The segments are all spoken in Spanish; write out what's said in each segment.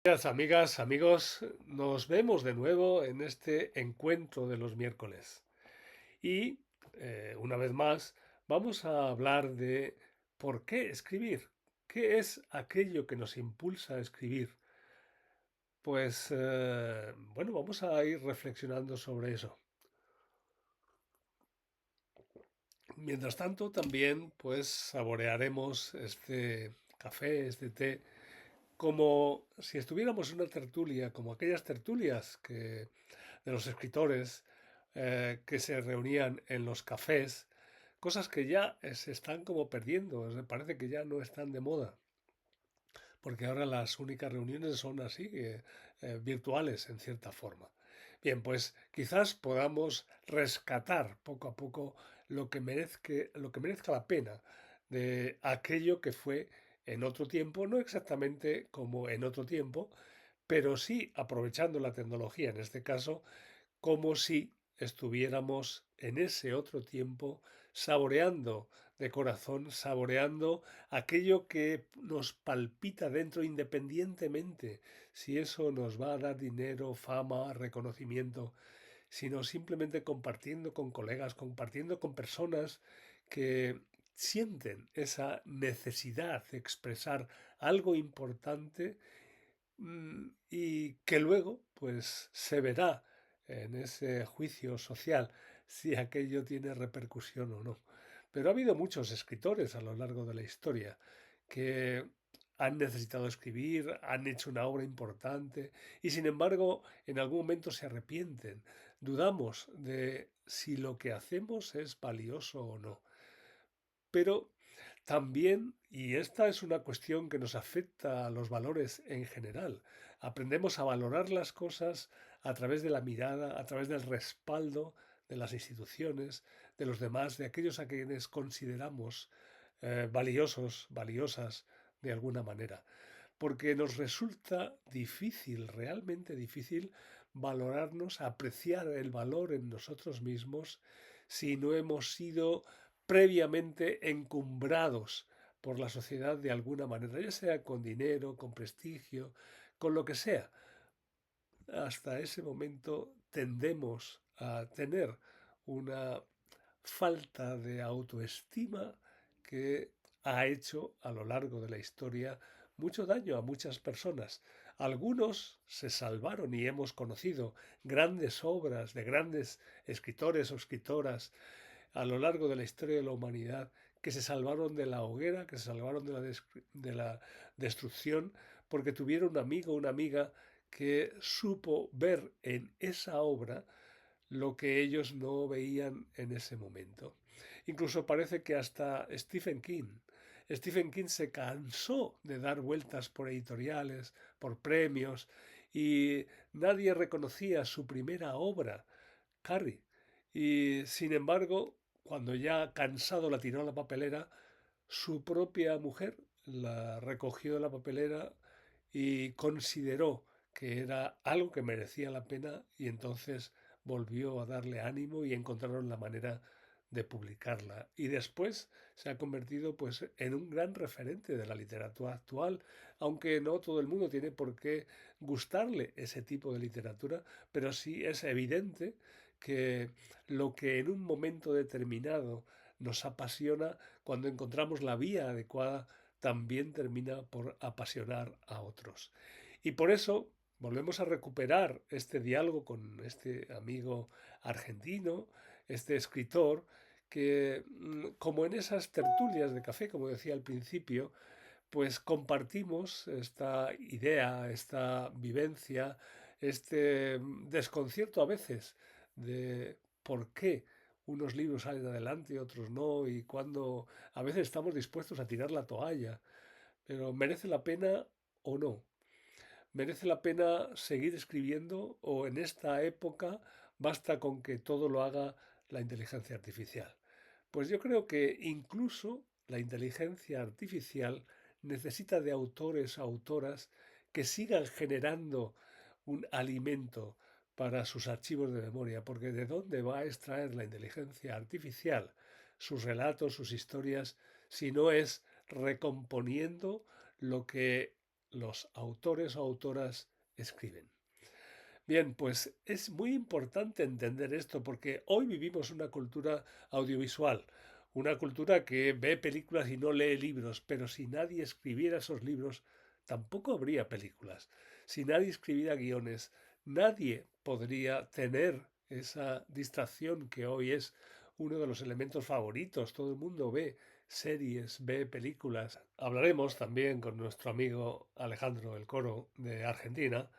Buenas amigas, amigos, nos vemos de nuevo en este encuentro de los miércoles. Y una vez más vamos a hablar de por qué escribir, qué es aquello que nos impulsa a escribir. Pues bueno, vamos a ir reflexionando sobre eso. Mientras tanto, también pues saborearemos este café, este té, como si estuviéramos en una tertulia, como aquellas tertulias de los escritores que se reunían en los cafés, cosas que ya se están como perdiendo, parece que ya no están de moda, porque ahora las únicas reuniones son así, virtuales en cierta forma. Bien, pues quizás podamos rescatar poco a poco lo que merezca la pena de aquello que fue en otro tiempo, no exactamente como en otro tiempo, pero sí aprovechando la tecnología, en este caso, como si estuviéramos en ese otro tiempo saboreando de corazón, saboreando aquello que nos palpita dentro independientemente si eso nos va a dar dinero, fama, reconocimiento, sino simplemente compartiendo con colegas, compartiendo con personas que sienten esa necesidad de expresar algo importante y que luego pues se verá en ese juicio social si aquello tiene repercusión o no. Pero ha habido muchos escritores a lo largo de la historia que han necesitado escribir, han hecho una obra importante y sin embargo en algún momento se arrepienten. Dudamos de si lo que hacemos es valioso o no. Pero también, y esta es una cuestión que nos afecta a los valores en general, aprendemos a valorar las cosas a través de la mirada, a través del respaldo de las instituciones, de los demás, de aquellos a quienes consideramos valiosos, valiosas de alguna manera. Porque nos resulta difícil, realmente difícil, valorarnos, apreciar el valor en nosotros mismos si no hemos sido previamente encumbrados por la sociedad de alguna manera, ya sea con dinero, con prestigio, con lo que sea. Hasta ese momento tendemos a tener una falta de autoestima que ha hecho a lo largo de la historia mucho daño a muchas personas. Algunos se salvaron y hemos conocido grandes obras de grandes escritores o escritoras a lo largo de la historia de la humanidad que se salvaron de la hoguera, que se salvaron de la destrucción, porque tuvieron un amigo o una amiga que supo ver en esa obra lo que ellos no veían en ese momento. Incluso parece que hasta Stephen King se cansó de dar vueltas por editoriales, por premios, y nadie reconocía su primera obra, Carrie. Y sin embargo, cuando ya cansado la tiró a la papelera, su propia mujer la recogió de la papelera y consideró que era algo que merecía la pena y entonces volvió a darle ánimo y encontraron la manera de publicarla. Y después se ha convertido pues en un gran referente de la literatura actual, aunque no todo el mundo tiene por qué gustarle ese tipo de literatura, pero sí es evidente que lo que en un momento determinado nos apasiona, cuando encontramos la vía adecuada, también termina por apasionar a otros. Y por eso volvemos a recuperar este diálogo con este amigo argentino, este escritor, que como en esas tertulias de café, como decía al principio, pues compartimos esta idea, esta vivencia, este desconcierto a veces de por qué unos libros salen adelante y otros no, y cuando a veces estamos dispuestos a tirar la toalla, pero ¿merece la pena o no? ¿Merece la pena seguir escribiendo o en esta época basta con que todo lo haga la inteligencia artificial? Pues yo creo que incluso la inteligencia artificial necesita de autores o autoras que sigan generando un alimento para sus archivos de memoria, porque ¿de dónde va a extraer la inteligencia artificial sus relatos, sus historias, si no es recomponiendo lo que los autores o autoras escriben. Bien, pues es muy importante entender esto porque hoy vivimos una cultura audiovisual, una cultura que ve películas y no lee libros, pero si nadie escribiera esos libros, tampoco habría películas. Si nadie escribiera guiones, nadie podría tener esa distracción que hoy es uno de los elementos favoritos. Todo el mundo ve series, ve películas. Hablaremos también con nuestro amigo Alejandro del Coro de Argentina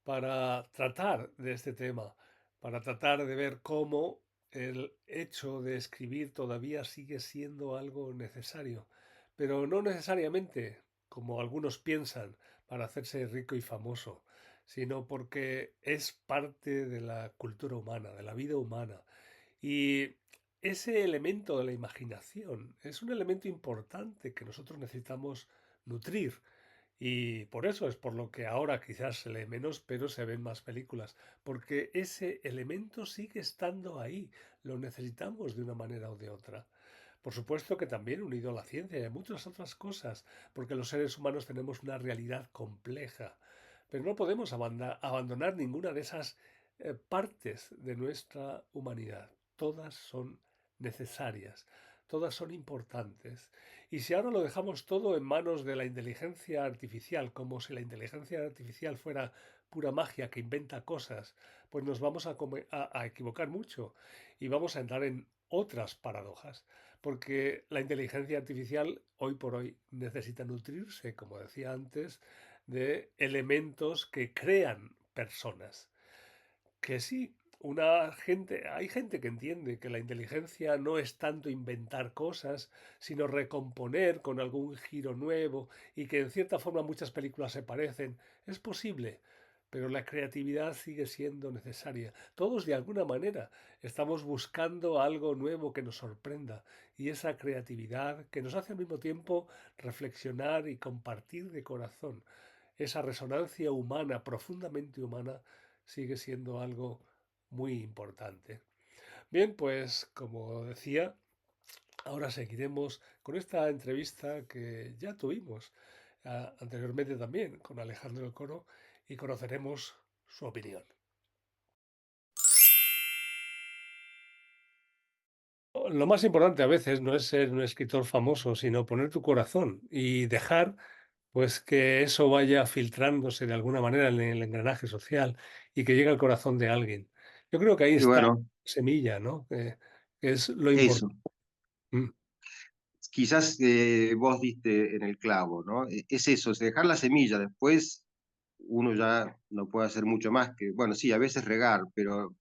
para tratar de este tema, para tratar de ver cómo el hecho de escribir todavía sigue siendo algo necesario, pero no necesariamente como algunos piensan para hacerse rico y famoso, sino porque es parte de la cultura humana, de la vida humana. Y ese elemento de la imaginación es un elemento importante que nosotros necesitamos nutrir y por eso es por lo que ahora quizás se lee menos, pero se ven más películas, porque ese elemento sigue estando ahí, lo necesitamos de una manera o de otra. Por supuesto que también unido a la ciencia y a muchas otras cosas, porque los seres humanos tenemos una realidad compleja, pero no podemos abandonar ninguna de esas partes de nuestra humanidad. Todas son necesarias, todas son importantes. Y si ahora lo dejamos todo en manos de la inteligencia artificial, como si la inteligencia artificial fuera pura magia que inventa cosas, pues nos vamos a equivocar mucho y vamos a entrar en otras paradojas, porque la inteligencia artificial hoy por hoy necesita nutrirse, como decía antes, de elementos que crean personas. Que sí, hay gente que entiende que la inteligencia no es tanto inventar cosas, sino recomponer con algún giro nuevo y que en cierta forma muchas películas se parecen. Es posible, pero la creatividad sigue siendo necesaria. Todos de alguna manera estamos buscando algo nuevo que nos sorprenda y esa creatividad que nos hace al mismo tiempo reflexionar y compartir de corazón. Esa resonancia humana, profundamente humana, sigue siendo algo muy importante. Bien, pues como decía, ahora seguiremos con esta entrevista que ya tuvimos anteriormente también con Alejandro del Coro y conoceremos su opinión. Lo más importante a veces no es ser un escritor famoso, sino poner tu corazón y dejar pues que eso vaya filtrándose de alguna manera en el engranaje social y que llegue al corazón de alguien. Yo creo que ahí Y está la bueno, semilla, ¿no? Que es lo eso, importante. Mm, quizás vos diste en el clavo, ¿no? Es eso, es dejar la semilla, después uno ya no puede hacer mucho más que, bueno, sí, a veces regar, pero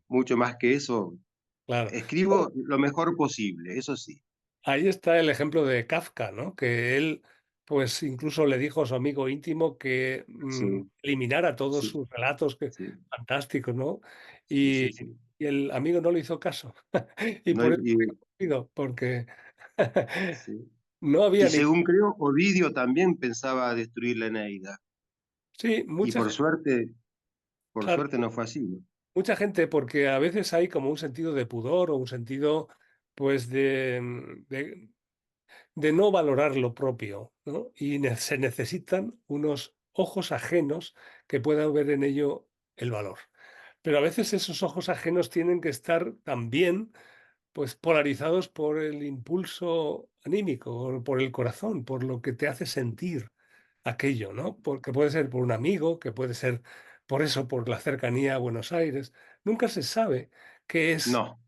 mucho más que eso, claro. escribo lo mejor posible, eso sí, Ahí está el ejemplo de Kafka, ¿no? Que él, pues incluso le dijo a su amigo íntimo que sí, eliminara todos sí, sus relatos, que sí, fantásticos, ¿no? sí, Y, sí, sí. y el amigo no le hizo caso. Y No, por eso fue conocido, porque sí. no Y había ni... según creo, Ovidio también pensaba destruir la Eneida, Sí, y mucha gente, por claro, suerte no fue así, ¿no? mucha gente, porque a veces hay como un sentido de pudor o un sentido, pues, de no valorar lo propio, ¿no? Y se necesitan unos ojos ajenos que puedan ver en ello el valor. Pero a veces esos ojos ajenos tienen que estar también, pues, polarizados por el impulso anímico, o por el corazón, por lo que te hace sentir aquello, ¿no? Porque puede ser por un amigo, que puede ser por eso, por la cercanía a Buenos Aires. Nunca se sabe qué es, No,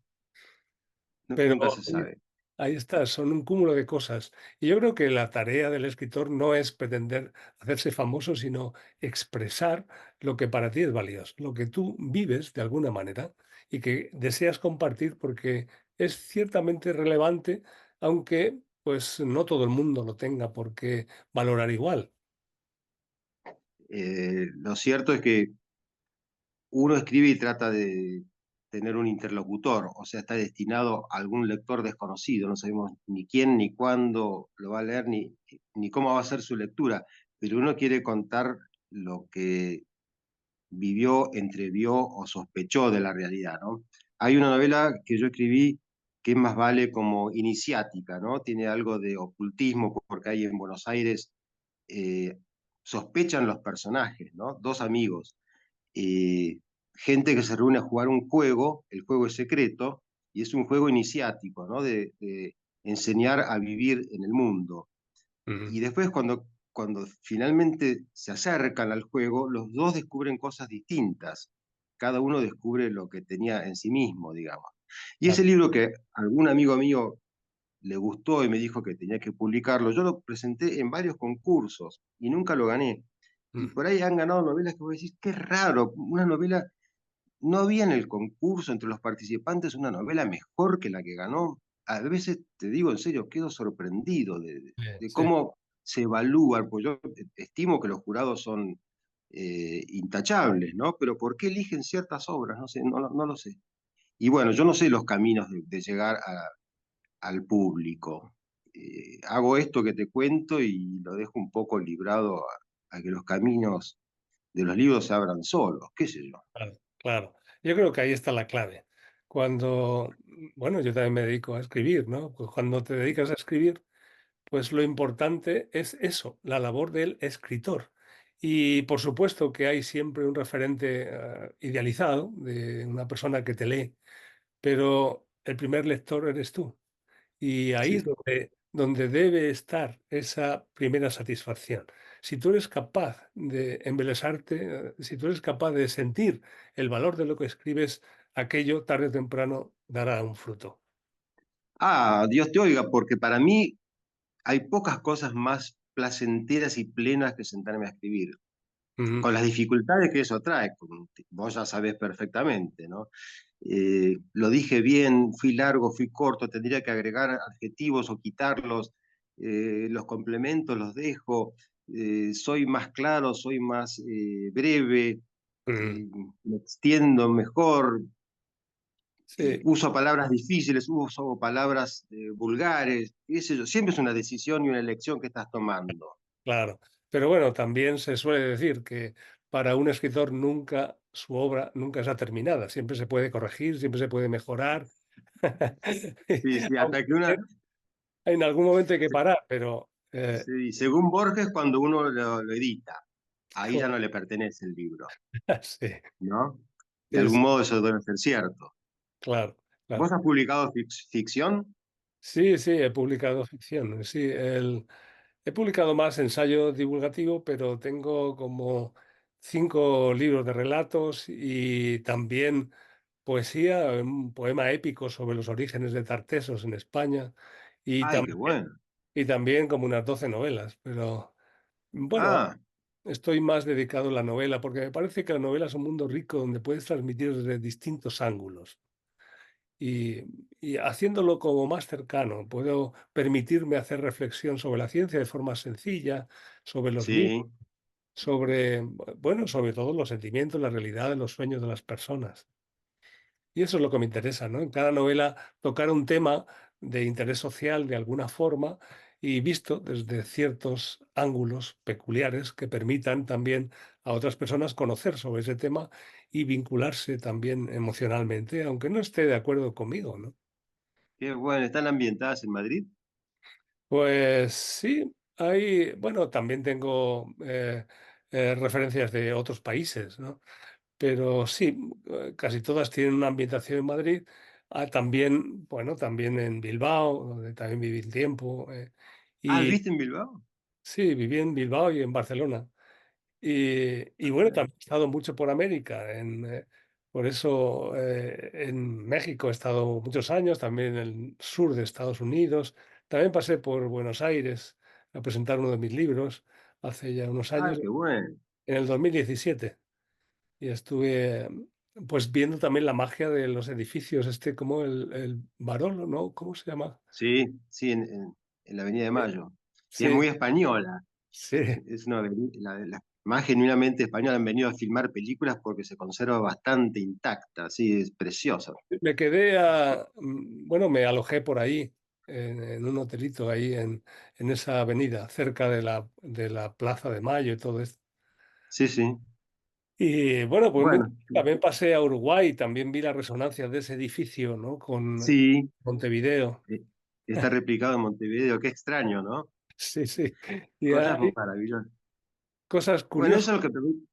pero nunca se sabe. ahí está, son un cúmulo de cosas. Y yo creo que la tarea del escritor no es pretender hacerse famoso, sino expresar lo que para ti es valioso, lo que tú vives de alguna manera y que deseas compartir porque es ciertamente relevante, aunque pues no todo el mundo lo tenga por qué valorar igual. Lo cierto es que uno escribe y trata de tener un interlocutor, o sea, está destinado a algún lector desconocido, no sabemos ni quién, ni cuándo lo va a leer, ni cómo va a ser su lectura, pero uno quiere contar lo que vivió, entrevió o sospechó de la realidad, ¿no? Hay una novela que yo escribí que más vale como iniciática, ¿no? Tiene algo de ocultismo porque hay en Buenos Aires eh, sospechan los personajes, ¿no? Dos amigos, eh, gente que se reúne a jugar un juego, el juego es secreto, y es un juego iniciático, ¿no? De enseñar a vivir en el mundo. Ujú. Y después cuando finalmente se acercan al juego, los dos descubren cosas distintas. Cada uno descubre lo que tenía en sí mismo, digamos. Y ese Claro. libro que algún amigo mío le gustó y me dijo que tenía que publicarlo, yo lo presenté en varios concursos y nunca lo gané. Y Mm. por ahí han ganado novelas que vos decís, qué raro, una novela, no había en el concurso entre los participantes una novela mejor que la que ganó. A veces, te digo en serio, quedo sorprendido de Sí, cómo se evalúan, pues yo estimo que los jurados son intachables, ¿no? Pero ¿por qué eligen ciertas obras? No sé, no lo sé. Y bueno, yo no sé los caminos de llegar al público. Hago esto que te cuento y lo dejo un poco librado a que los caminos de los libros se abran solos, qué sé yo. claro, claro. Yo creo que ahí está la clave. Cuando, bueno, yo también me dedico a escribir, ¿no? Pues cuando te dedicas a escribir, pues lo importante es eso, la labor del escritor. Y por supuesto que hay siempre un referente idealizado de una persona que te lee, pero el primer lector eres tú. Y ahí es Sí. donde debe estar esa primera satisfacción. Si tú eres capaz de embelesarte, si tú eres capaz de sentir el valor de lo que escribes, aquello tarde o temprano dará un fruto. Ah, Dios te oiga, porque para mí hay pocas cosas más placenteras y plenas que sentarme a escribir, Ujú. con las dificultades que eso trae, como vos ya sabés perfectamente, ¿no? Lo dije bien, fui largo, fui corto, tendría que agregar adjetivos o quitarlos, los complementos los dejo, soy más claro, soy más breve, Mm. me extiendo mejor, Sí, uso palabras difíciles, uso palabras vulgares, qué sé yo, siempre es una decisión y una elección que estás tomando. claro. Pero bueno, también se suele decir que para un escritor nunca su obra nunca está terminada. Siempre se puede corregir, siempre se puede mejorar. Sí, sí, hasta que Aunque una, en algún momento hay que parar, pero sí, según Borges, cuando uno lo edita, ahí ya claro, no le pertenece el libro, sí, ¿no? De sí, algún sí, modo eso debe ser cierto. claro, ¿Vos claro. has publicado ficción? Sí, sí, he publicado ficción. Sí, he publicado más ensayo divulgativo, pero tengo como 5 libros de relatos y también poesía, un poema épico sobre los orígenes de Tartesos en España y Ay, qué también, bueno. y también como unas 12 novelas. Pero bueno, Ah, estoy más dedicado a la novela porque me parece que la novela es un mundo rico donde puedes transmitir desde distintos ángulos. Y, y haciéndolo como más cercano, puedo permitirme hacer reflexión sobre la ciencia de forma sencilla, sobre los mitos, sí. sobre, bueno, sobre todo los sentimientos, la realidad de los sueños de las personas. Y eso es lo que me interesa, ¿no? En cada novela tocar un tema de interés social de alguna forma y visto desde ciertos ángulos peculiares que permitan también a otras personas conocer sobre ese tema y vincularse también emocionalmente, aunque no esté de acuerdo conmigo, ¿no? Qué bueno. ¿Están ambientadas en Madrid? Pues sí, hay, bueno, también tengo referencias de otros países, ¿no? Pero sí, casi todas tienen una ambientación en Madrid. También, bueno, también en Bilbao, donde también viví un tiempo. Ah, Y ¿viste en Bilbao? sí, viví en Bilbao y en Barcelona. Y bueno, también he estado mucho por América. Por eso en México he estado muchos años, también en el sur de Estados Unidos. También pasé por Buenos Aires a presentar uno de mis libros hace ya unos Ah, años, qué bueno. en el 2017. Y estuve, pues, viendo también la magia de los edificios, como el Barolo, ¿no? ¿Cómo se llama? Sí, sí, en la Avenida de Mayo. Sí, es Sí, muy española. sí. Es una más genuinamente española. Han venido a filmar películas porque se conserva bastante intacta. Sí, es preciosa. Me quedé bueno, me alojé por ahí, en un hotelito ahí en esa avenida, cerca de la Plaza de Mayo y todo esto. Sí, sí. Y bueno, pues Bueno, también pasé a Uruguay, también vi la resonancia de ese edificio, ¿no? Con sí, Montevideo. está replicado en Montevideo. Qué extraño, ¿no? Sí, sí. Y Cosas hay maravillosas. cosas Bueno, curiosas. eso es lo que permite.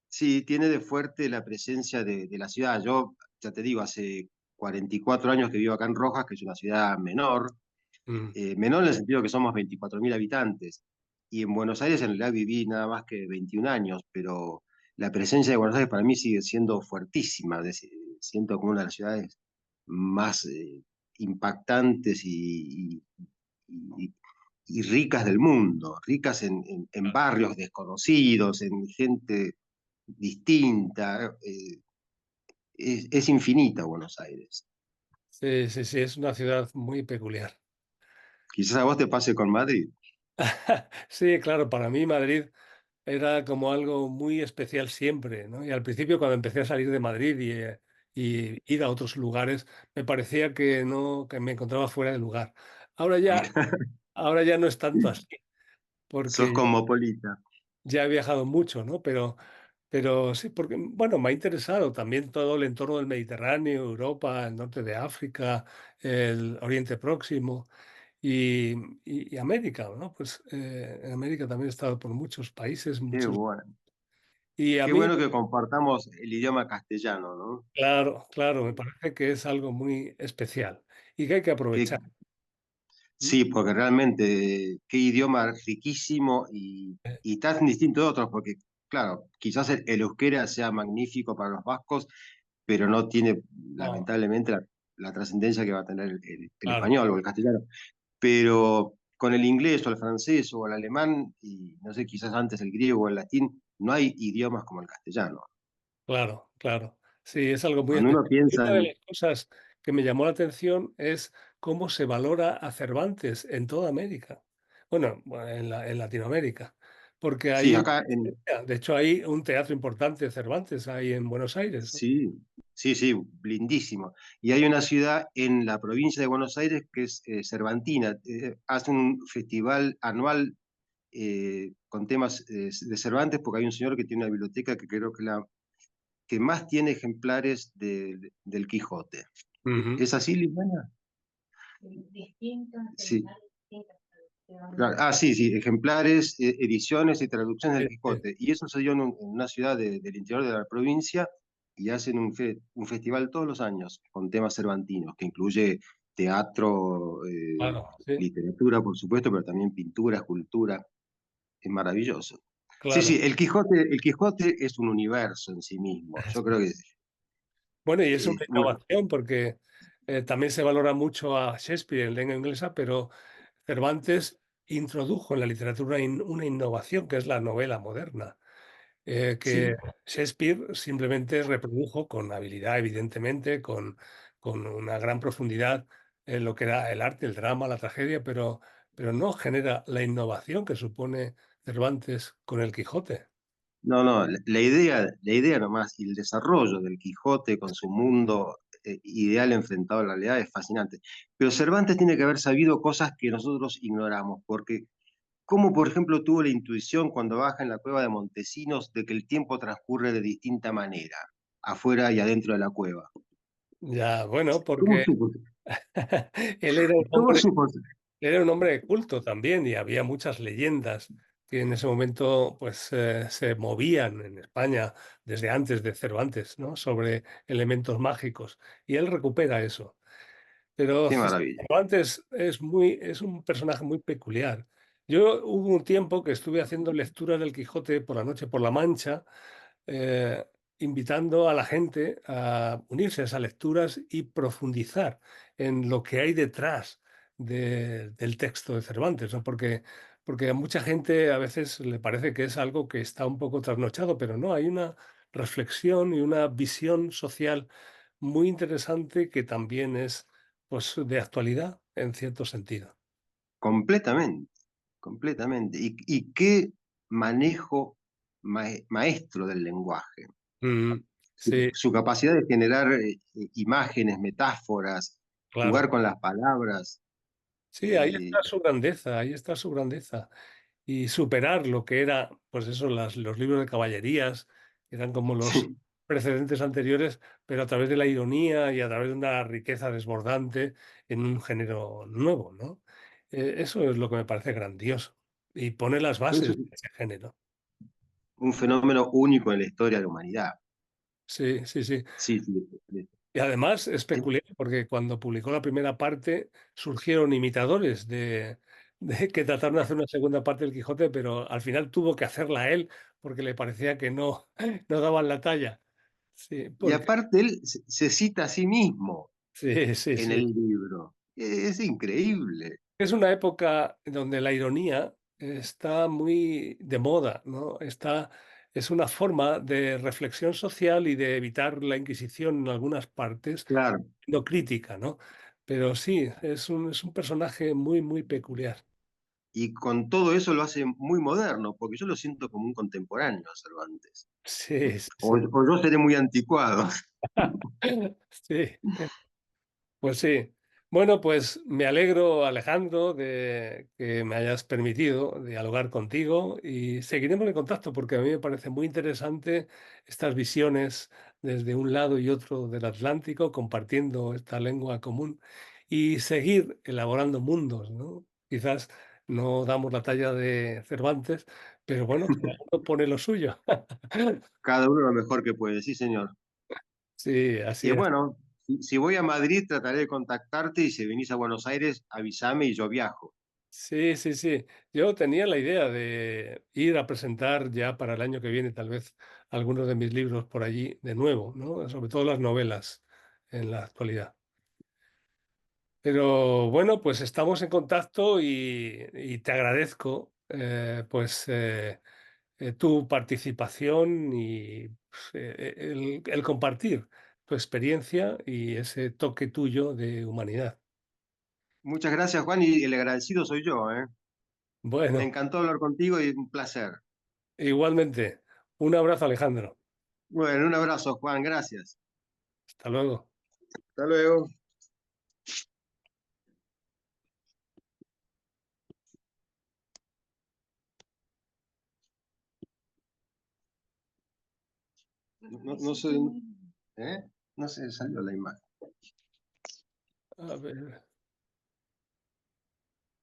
Sí, tiene de fuerte la presencia de la ciudad. Yo, ya te digo, hace 44 años que vivo acá en Rojas, que es una ciudad menor, Mm, menor en el sentido que somos 24.000 habitantes. Y en Buenos Aires en realidad viví nada más que 21 años, pero la presencia de Buenos Aires para mí sigue siendo fuertísima. Siento como una de las ciudades más impactantes y- y ricas del mundo, ricas en barrios desconocidos, en gente distinta. Es infinita Buenos Aires. sí, sí, sí, es una ciudad muy peculiar. Quizás a vos te pase con Madrid. Sí, claro, para mí Madrid era como algo muy especial siempre, ¿no? Y al principio, cuando empecé a salir de Madrid y ir a otros lugares, me parecía que no, que me encontraba fuera de lugar. Ahora ya, ahora ya no es tanto así, Sos porque cosmopolita. ya he viajado mucho, ¿no? Pero sí, porque, bueno, me ha interesado también todo el entorno del Mediterráneo, Europa, el norte de África, el Oriente Próximo y, y América, ¿no? Pues en América también he estado por muchos países, Qué muchos. bueno. Y a Qué mí, bueno que compartamos el idioma castellano, ¿no? claro, claro, me parece que es algo muy especial y que hay que Que, aprovechar. ¿M? sí, porque realmente qué idioma riquísimo y tan distinto de otros, porque claro, quizás el euskera sea magnífico para los vascos, pero no tiene No, lamentablemente la trascendencia que va a tener el claro, español o el castellano. Pero con el inglés o el francés o el alemán, y no sé, quizás antes el griego o el latín, no hay idiomas como el castellano. claro, claro. Sí, es algo muy Cuando uno especial. Y piensa una de en, las cosas que me llamó la atención es cómo se valora a Cervantes en toda América. Bueno, en Latinoamérica, porque sí, hay una acá en, presencia, de hecho hay un teatro importante de Cervantes ahí en Buenos Aires, ¿no? sí, sí, sí, lindísimo. Y hay una ciudad en la provincia de Buenos Aires que es Cervantina. Hace un festival anual con temas de Cervantes porque hay un señor que tiene una biblioteca que creo que la que más tiene ejemplares del Quijote. Ujú. ¿Es así, Liliana? Sí. Claro. Ah, sí, sí, ejemplares, ediciones y traducciones del Sí, sí, Quijote. Y eso se dio en una ciudad del interior de la provincia y hacen un festival todos los años con temas cervantinos, que incluye teatro, claro, sí, literatura, por supuesto, pero también pintura, escultura. Es maravilloso. Sí, claro. sí, el Quijote es un universo en sí mismo. Yo creo que Bueno, y es una eh, innovación porque también se valora mucho a Shakespeare en lengua inglesa, pero Cervantes introdujo en la literatura una innovación que es la novela moderna, que sí. Shakespeare simplemente reprodujo con habilidad, evidentemente, con una gran profundidad en lo que era el arte, el drama, la tragedia, pero no genera la innovación que supone Cervantes con el Quijote. No, no, la idea nomás y el desarrollo del Quijote con su mundo ideal enfrentado a la realidad es fascinante. Pero Cervantes tiene que haber sabido cosas que nosotros ignoramos, porque como por ejemplo tuvo la intuición cuando baja en la cueva de Montesinos de que el tiempo transcurre de distinta manera, afuera y adentro de la cueva. Ya, bueno, ¿Cómo porque supo? él era un ¿Cómo hombre. supo? Era un hombre de culto también y había muchas leyendas que en ese momento pues, se movían en España desde antes de Cervantes, ¿no? Sobre elementos mágicos. Y él recupera eso. Pero Qué maravilla. Cervantes es un personaje muy peculiar. Yo hubo un tiempo que estuve haciendo lecturas del Quijote por la noche por la Mancha, eh, invitando a la gente a unirse a esas lecturas y profundizar en lo que hay detrás del texto de Cervantes, ¿no? Porque a mucha gente a veces le parece que es algo que está un poco trasnochado, pero no, hay una reflexión y una visión social muy interesante que también es, pues, de actualidad en cierto sentido. Completamente, completamente. Y qué manejo maestro del lenguaje. Mm, su, sí, su capacidad de generar imágenes, metáforas, claro. jugar con las palabras. Sí, ahí está eh, su grandeza, ahí está su grandeza. Y superar lo que era, pues eso, los libros de caballerías, que eran como los sí, precedentes anteriores, pero a través de la ironía y a través de una riqueza desbordante en un género nuevo, ¿no? Eso es lo que me parece grandioso y pone las Es bases de ese género. un fenómeno único en la historia de la humanidad. Sí, sí, sí. Sí, sí, sí. Y además es peculiar porque cuando publicó la primera parte surgieron imitadores de que trataron de hacer una segunda parte del Quijote, pero al final tuvo que hacerla él porque le parecía que no, no daban la talla. Sí, Y porque aparte él se cita a sí mismo sí, sí, en sí. el libro. Es increíble. Es una época donde la ironía está muy de moda, ¿no? Es una forma de reflexión social y de evitar la Inquisición en algunas partes, Claro. no crítica, ¿no? Pero sí, es un personaje muy, muy peculiar. Y con todo eso lo hace muy moderno, porque yo lo siento como un contemporáneo a Cervantes. Sí, sí, O, sí. o yo seré muy anticuado. Sí. Pues sí. Bueno, pues me alegro, Alejandro, de que me hayas permitido dialogar contigo y seguiremos en contacto porque a mí me parece muy interesante estas visiones desde un lado y otro del Atlántico, compartiendo esta lengua común y seguir elaborando mundos, ¿no? Quizás no damos la talla de Cervantes, pero bueno, cada uno pone lo suyo. Cada uno lo mejor que puede, sí, señor. Sí, así Y es. bueno, si voy a Madrid, trataré de contactarte y si venís a Buenos Aires, avísame y yo viajo. Sí, sí, sí. Yo tenía la idea de ir a presentar ya para el año que viene, tal vez, algunos de mis libros por allí de nuevo, ¿no? Sobre todo las novelas en la actualidad. Pero bueno, pues estamos en contacto y te agradezco tu participación y pues, el compartir tu experiencia y ese toque tuyo de humanidad. Muchas gracias, Juan, y el agradecido soy yo, ¿eh? Me Bueno, encantó hablar contigo y un placer. igualmente, un abrazo, Alejandro. Bueno, un abrazo, Juan, gracias. Hasta luego. Hasta luego. No sé, ¿eh? No sé, salió la imagen. A ver.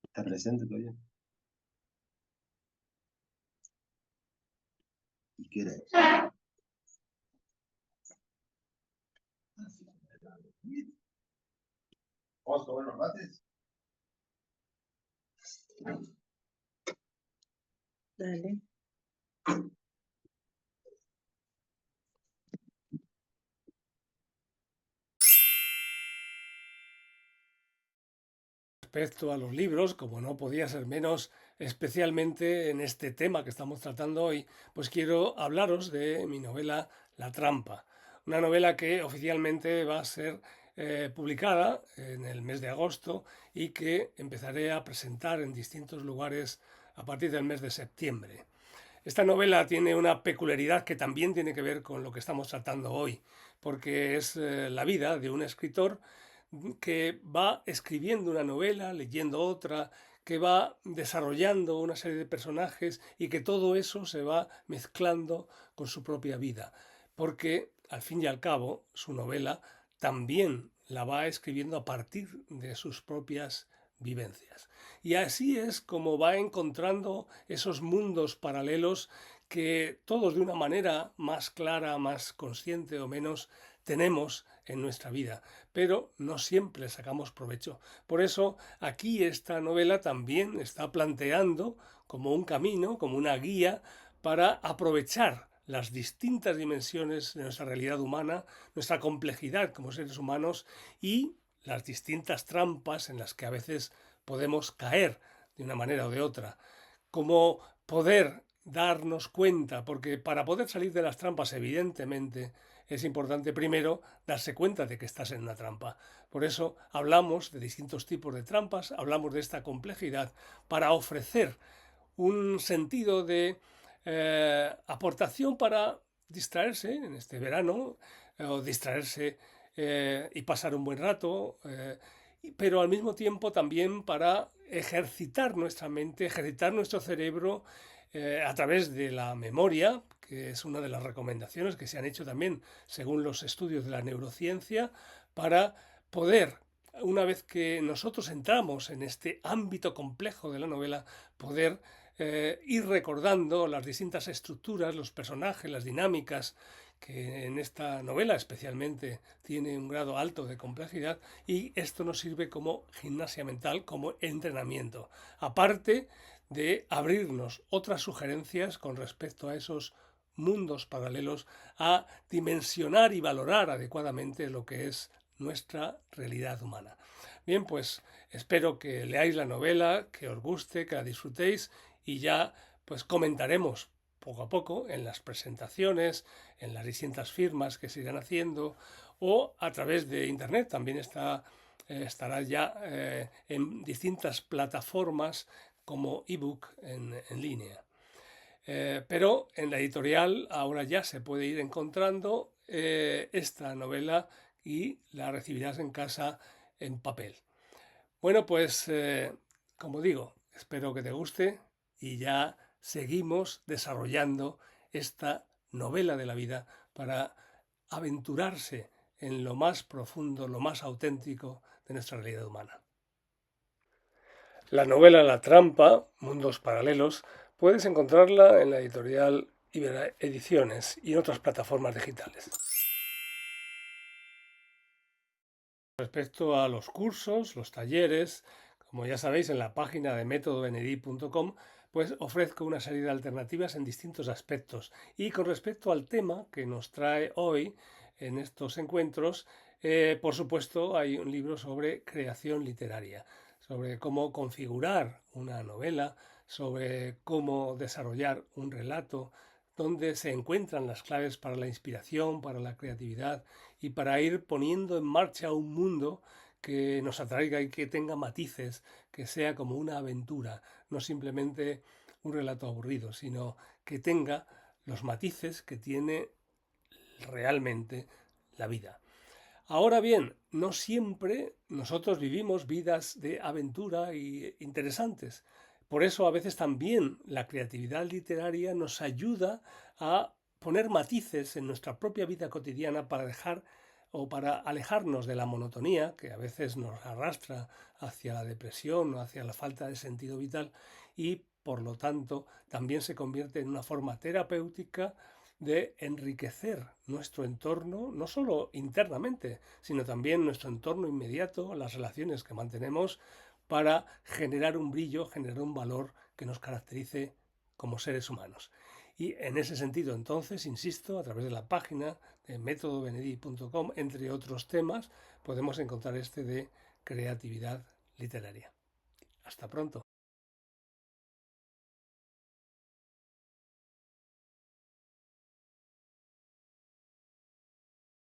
¿Está presente todavía? ¿Y qué era? ¿Vamos a comer los mates? Dale. Respecto a los libros, como no podía ser menos, especialmente en este tema que estamos tratando hoy, pues quiero hablaros de mi novela La trampa, una novela que oficialmente va a ser publicada en el mes de agosto y que empezaré a presentar en distintos lugares a partir del mes de septiembre. Esta novela tiene una peculiaridad que también tiene que ver con lo que estamos tratando hoy, porque es la vida de un escritor que va escribiendo una novela, leyendo otra, que va desarrollando una serie de personajes y que todo eso se va mezclando con su propia vida, porque al fin y al cabo su novela también la va escribiendo a partir de sus propias vivencias. Y así es como va encontrando esos mundos paralelos que todos de una manera más clara, más consciente o menos tenemos en nuestra vida, pero no siempre sacamos provecho. Por eso aquí esta novela también está planteando como un camino, como una guía para aprovechar las distintas dimensiones de nuestra realidad humana, nuestra complejidad como seres humanos y las distintas trampas en las que a veces podemos caer de una manera o de otra. Como poder darnos cuenta, porque para poder salir de las trampas, evidentemente, es importante primero darse cuenta de que estás en una trampa. Por eso hablamos de distintos tipos de trampas, hablamos de esta complejidad para ofrecer un sentido de aportación para distraerse en este verano o distraerse y pasar un buen rato, pero al mismo tiempo también para ejercitar nuestra mente, ejercitar nuestro cerebro a través de la memoria, que es una de las recomendaciones que se han hecho también según los estudios de la neurociencia, para poder una vez que nosotros entramos en este ámbito complejo de la novela, poder ir recordando las distintas estructuras, los personajes, las dinámicas, que en esta novela especialmente tiene un grado alto de complejidad, y esto nos sirve como gimnasia mental, como entrenamiento, aparte de abrirnos otras sugerencias con respecto a esos mundos paralelos, a dimensionar y valorar adecuadamente lo que es nuestra realidad humana. Bien, pues espero que leáis la novela, que os guste, que la disfrutéis, y ya pues comentaremos poco a poco en las presentaciones, en las distintas firmas que se irán haciendo, o a través de internet. También estará ya en distintas plataformas como ebook en línea. Pero en la editorial ahora ya se puede ir encontrando esta novela y la recibirás en casa en papel. Bueno, pues como digo, espero que te guste, y ya seguimos desarrollando esta novela de la vida para aventurarse en lo más profundo, lo más auténtico de nuestra realidad humana. La novela La trampa, Mundos Paralelos, puedes encontrarla en la editorial Ibera Ediciones y en otras plataformas digitales. Respecto a los cursos, los talleres, como ya sabéis, en la página de métodobenedi.com, pues ofrezco una serie de alternativas en distintos aspectos. Y con respecto al tema que nos trae hoy en estos encuentros, por supuesto, hay un libro sobre creación literaria, sobre cómo configurar una novela, sobre cómo desarrollar un relato, donde se encuentran las claves para la inspiración, para la creatividad y para ir poniendo en marcha un mundo que nos atraiga y que tenga matices, que sea como una aventura, no simplemente un relato aburrido, sino que tenga los matices que tiene realmente la vida. Ahora bien, no siempre nosotros vivimos vidas de aventura y interesantes. Por eso a veces también la creatividad literaria nos ayuda a poner matices en nuestra propia vida cotidiana para dejar o para alejarnos de la monotonía que a veces nos arrastra hacia la depresión o hacia la falta de sentido vital, y por lo tanto también se convierte en una forma terapéutica de enriquecer nuestro entorno, no solo internamente, sino también nuestro entorno inmediato, las relaciones que mantenemos, para generar un brillo, generar un valor que nos caracterice como seres humanos. Y en ese sentido, entonces, insisto, a través de la página de métodobenedi.com, entre otros temas, podemos encontrar este de creatividad literaria. Hasta pronto.